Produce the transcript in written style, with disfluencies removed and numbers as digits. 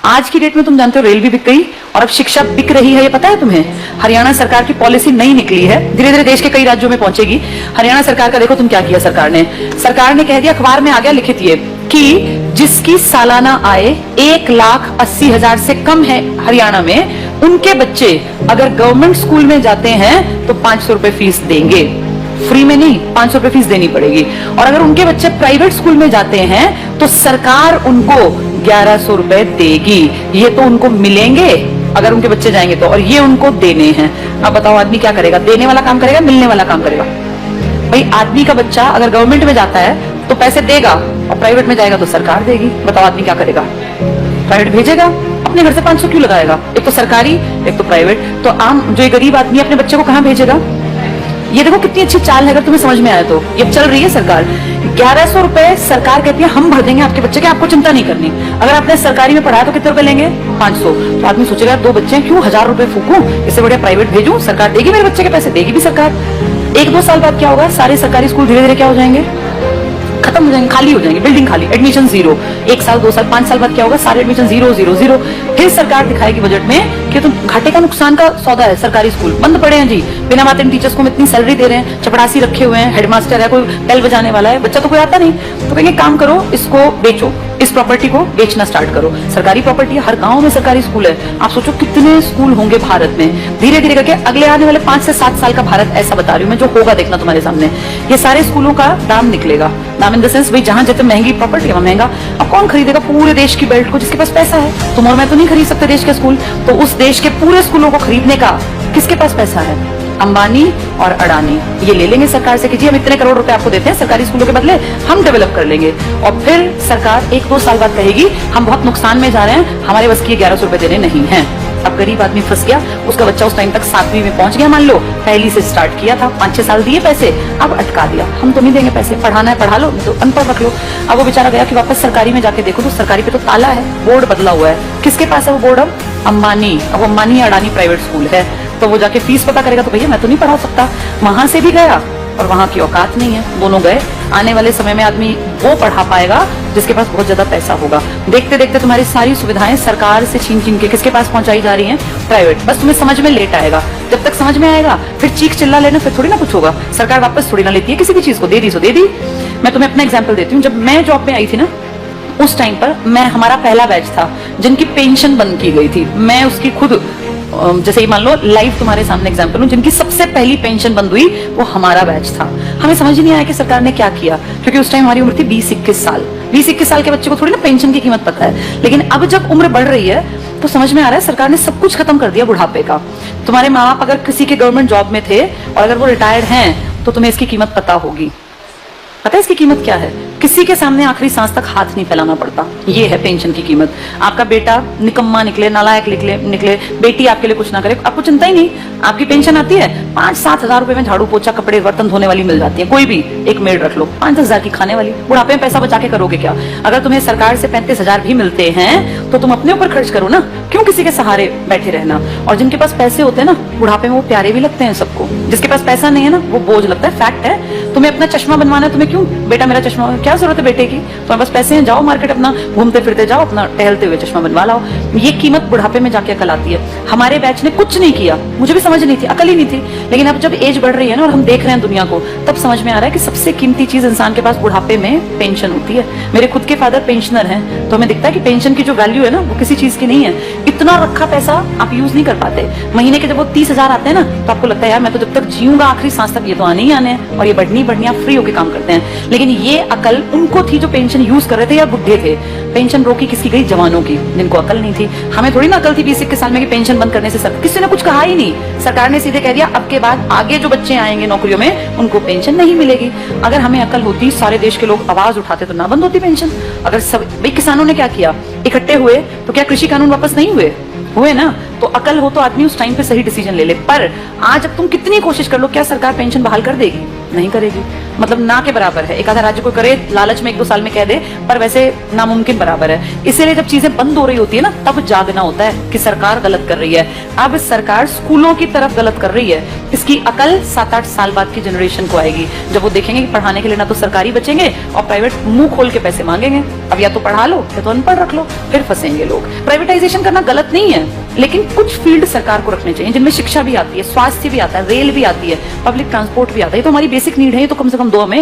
आज की डेट में तुम जानते हो रेल भी बिक गई और अब शिक्षा बिक रही है, ये पता है तुम्हें? हरियाणा सरकार की पॉलिसी नई निकली है, धीरे धीरे देश के कई राज्यों में पहुंचेगी। हरियाणा सरकार का देखो तुम क्या किया। सरकार ने कह दिया, अखबार में आ गया लिखित ये कि जिसकी सालाना आय 1,80,000 से कम है हरियाणा में, उनके बच्चे अगर गवर्नमेंट स्कूल में जाते हैं तो 500 रुपए फीस देंगे। फ्री में नहीं, 500 रुपए फीस देनी पड़ेगी। और अगर उनके बच्चे प्राइवेट स्कूल में जाते हैं तो सरकार उनको 1100 रुपए देगी। ये तो उनको मिलेंगे अगर उनके बच्चे जाएंगे तो, और ये उनको देने हैं। अब बताओ आदमी क्या करेगा? देने वाला काम करेगा, मिलने वाला काम करेगा? भाई आदमी का बच्चा अगर गवर्नमेंट में जाता है तो पैसे देगा और प्राइवेट में जाएगा तो सरकार देगी। बताओ आदमी क्या करेगा? प्राइवेट भेजेगा, अपने घर से 500 क्यों लगाएगा? एक तो सरकारी, एक तो प्राइवेट। तो आम जो गरीब आदमी अपने बच्चे को कहां भेजेगा? ये देखो कितनी अच्छी चाल है, अगर तुम्हें समझ में आया तो। ये चल रही है सरकार। 1100 रुपए सरकार कहती है हम भर देंगे आपके बच्चे के, आपको चिंता नहीं करनी। अगर आपने सरकारी में पढ़ाया तो कितने रुपए लेंगे? 500। तो आदमी सोचेगा 2 बच्चे हैं, क्यों 1000 रुपए फूकूं, इससे बढ़िया प्राइवेट भेजूं, सरकार देगी मेरे बच्चे के पैसे, देगी भी सरकार। 1-2 साल बाद क्या होगा? सारे सरकारी स्कूल धीरे धीरे क्या हो जाएंगे? खत्म हो जाएंगे, खाली हो जाएंगे, बिल्डिंग खाली, एडमिशन 0। 1 साल 2 साल 5 साल बाद क्या होगा? सारे एडमिशन 0। फिर सरकार दिखाएगी बजट में कि तुम घाटे का नुकसान का सौदा है, सरकारी स्कूल बंद पड़े हैं जी, बिना मातम टीचर्स को इतनी सैलरी दे रहे हैं, चपड़ासी रखे हुए हैं, हेडमास्टर है, कोई बेल बजाने वाला है, बच्चा तो कोई आता नहीं। तो कहेंगे काम करो, इसको बेचो, इस प्रॉपर्टी को बेचना स्टार्ट करो। सरकारी प्रॉपर्टी है, हर गांव में सरकारी स्कूल है। आप सोचो कितने स्कूल होंगे भारत में। धीरे धीरे करके अगले आने वाले 5 से 7 साल का भारत ऐसा बता रही हूं मैं, जो होगा देखना तुम्हारे सामने। ये सारे स्कूलों का दाम निकलेगा, दाम इन द सेंस, भाई जहां जितने महंगी प्रॉपर्टी है महंगा। अब कौन खरीदेगा पूरे देश की बेल्ट को? जिसके पास पैसा है। तुम और मैं तो नहीं खरीद सकते देश के स्कूल, तो उस देश के पूरे स्कूलों को खरीदने का किसके पास पैसा है? अंबानी और अडानी ये ले लेंगे सरकार से कि जी हम इतने करोड़ रुपए आपको देते हैं, सरकारी स्कूलों के बदले हम डेवलप कर लेंगे। और फिर सरकार 1-2 साल बाद कहेगी हम बहुत नुकसान में जा रहे हैं, हमारे बस की 1100 रुपए देने नहीं है। अब गरीब आदमी फंस गया, उसका बच्चा उस टाइम तक 7वीं में पहुंच गया, मान लो पहली से स्टार्ट किया था, 5-6 साल दिए पैसे, अब अटका दिया, हम तो नहीं देंगे पैसे, पढ़ाना है पढ़ा लो, तो अनपढ़ रख लो। अब वो बेचारा गया कि वापस सरकारी में जाके देखो तो सरकारी पे तो ताला है, बोर्ड बदला हुआ है। किसके पास है वो बोर्ड? अब अंबानी। अब अंबानी अडानी प्राइवेट स्कूल है, तो वो जाके फीस पता करेगा तो भैया मैं तो नहीं पढ़ा सकता। वहां से भी गया और वहां की औकात नहीं है, दोनों गए। आने वाले समय में आदमी वो पढ़ा पाएगा जिसके पास बहुत ज्यादा पैसा होगा। देखते देखते तुम्हारी सारी सुविधाएं सरकार से छीन छीन के किसके पास पहुंचाई जा रही हैं? प्राइवेट। बस तुम्हें समझ में लेट आएगा, जब तक समझ में आएगा फिर चीख चिल्ला लेना, फिर थोड़ी ना कुछ होगा। सरकार वापस थोड़ी ना लेती है किसी भी चीज को, दे दी सो दे दी। मैं तुम्हें अपना एग्जाम्पल देती हूँ। जब मैं जॉब में आई थी ना, उस टाइम पर हमारा पहला बैच था जिनकी पेंशन बंद की गई थी। मैं उसकी खुद, जैसे ही मान लो लाइव तुम्हारे सामने एग्जांपल हूं, जिनकी सबसे पहली पेंशन बंद हुई वो हमारा बैच था। हमें समझ ही नहीं आया कि सरकार ने क्या किया, क्योंकि उस टाइम हमारी उम्र थी 20-21 साल। 20-21 साल के बच्चे को थोड़ी ना पेंशन की कीमत पता है। लेकिन अब जब उम्र बढ़ रही है तो समझ में आ रहा है सरकार ने सब कुछ खत्म कर दिया बुढ़ापे का। तुम्हारे माँ बाप अगर किसी के गवर्नमेंट जॉब में थे और अगर वो रिटायर्ड हैं तो तुम्हें इसकी कीमत पता होगी। पता है इसकी कीमत क्या है? किसी के सामने आखिरी सांस तक हाथ नहीं फैलाना पड़ता। ये है पेंशन की कीमत। आपका बेटा निकम्मा निकले, नालायक निकले, बेटी आपके लिए कुछ ना करे, आपको चिंता ही नहीं। आपकी पेंशन आती है, 5-7 हजार रुपए में झाड़ू पोछा कपड़े बर्तन धोने वाली मिल जाती है। कोई भी एक मेड रख लो, 5-10 हजार की खाने वाली। बुढ़ापे में पैसा बचा के करोगे क्या? अगर तुम्हें सरकार से 35 हजार भी मिलते हैं तो तुम अपने ऊपर खर्च करो ना, क्यों किसी के सहारे बैठे रहना? और जिनके पास पैसे होते हैं ना, बुढ़ापे में वो प्यारे भी लगते हैं सबको। जिसके पास पैसा नहीं है ना, वो बोझ लगता है। फैक्ट है। तुम्हें अपना चश्मा बनवाना है, तुम्हें क्यों बेटा मेरा चश्मा, क्या जरूरत है बेटे की? तुम्हारे पास पैसे हैं, जाओ मार्केट, अपना घूमते फिरते जाओ, अपना टहलते हुए चश्मा बनवा लाओ। ये कीमत बुढ़ापे में जाके अकल आती है। हमारे बैच ने कुछ नहीं किया, मुझे भी समझ नहीं थी, अकल ही नहीं थी। लेकिन अब जब एज बढ़ रही है ना और हम देख रहे हैं दुनिया को, तब समझ में आ रहा है कि सबसे कीमती चीज इंसान के पास बुढ़ापे में पेंशन होती है। मेरे खुद के फादर पेंशनर हैं, तो हमें दिखता है कि पेंशन की जो वैल्यू है ना वो किसी चीज की नहीं है। इतना रखा पैसा आप यूज नहीं कर पाते। महीने के जब वो 30 हजार आते हैं ना, तो आपको लगता है यार मैं तो जब तक जीऊंगा आखिरी सांस तक ये तो आने ही आने हैं, और ये बढ़नी आप फ्री होकर काम करते हैं। लेकिन ये अकल उनको थी जो पेंशन यूज कर रहे थे या बुढ़े थे। पेंशन रोकी किसकी गई? जवानों की, जिनको अकल नहीं थी। हमें थोड़ी ना अकल थी 20-21 साल में कि पेंशन बंद करने से किसी ने कुछ कहा ही नहीं। सरकार ने सीधे कह दिया अब के बाद आगे जो बच्चे आएंगे नौकरियों में उनको पेंशन नहीं मिलेगी। अगर हमें अकल होती, सारे देश के लोग आवाज उठाते तो ना बंद होती पेंशन। अगर सब, भाई किसानों ने क्या किया? इकट्ठे हुए तो क्या कृषि कानून वापस नहीं हुए? हुए ना, तो अकल हो तो आदमी उस टाइम पे सही डिसीजन ले ले। पर आज अब तुम कितनी कोशिश कर लो, क्या सरकार पेंशन बहाल कर देगी? नहीं करेगी। मतलब ना के बराबर है। एक आधा राज्य को करे, लालच में 1-2 साल में कह दे, पर वैसे नामुमकिन बराबर है। इसीलिए जब चीजें बंद हो रही होती है ना, तब जागना होता है कि सरकार गलत कर रही है। अब सरकार स्कूलों की तरफ गलत कर रही है। इसकी अकल 7-8 साल बाद की जनरेशन को आएगी, जब वो देखेंगे कि पढ़ाने के लिए ना तो सरकारी बचेंगे और प्राइवेट मुंह खोल के पैसे मांगेंगे। अब या तो पढ़ा लो या तो अनपढ़ रख लो, फिर फंसेंगे लोग। प्राइवेटाइजेशन करना गलत नहीं है, लेकिन कुछ फील्ड सरकार को रखने चाहिए जिनमें शिक्षा भी आती है, स्वास्थ्य भी आता है, रेल भी आती है, पब्लिक ट्रांसपोर्ट भी आता है। ये तो हमारी बेसिक नीड है, ये तो कम से कम दो हमें।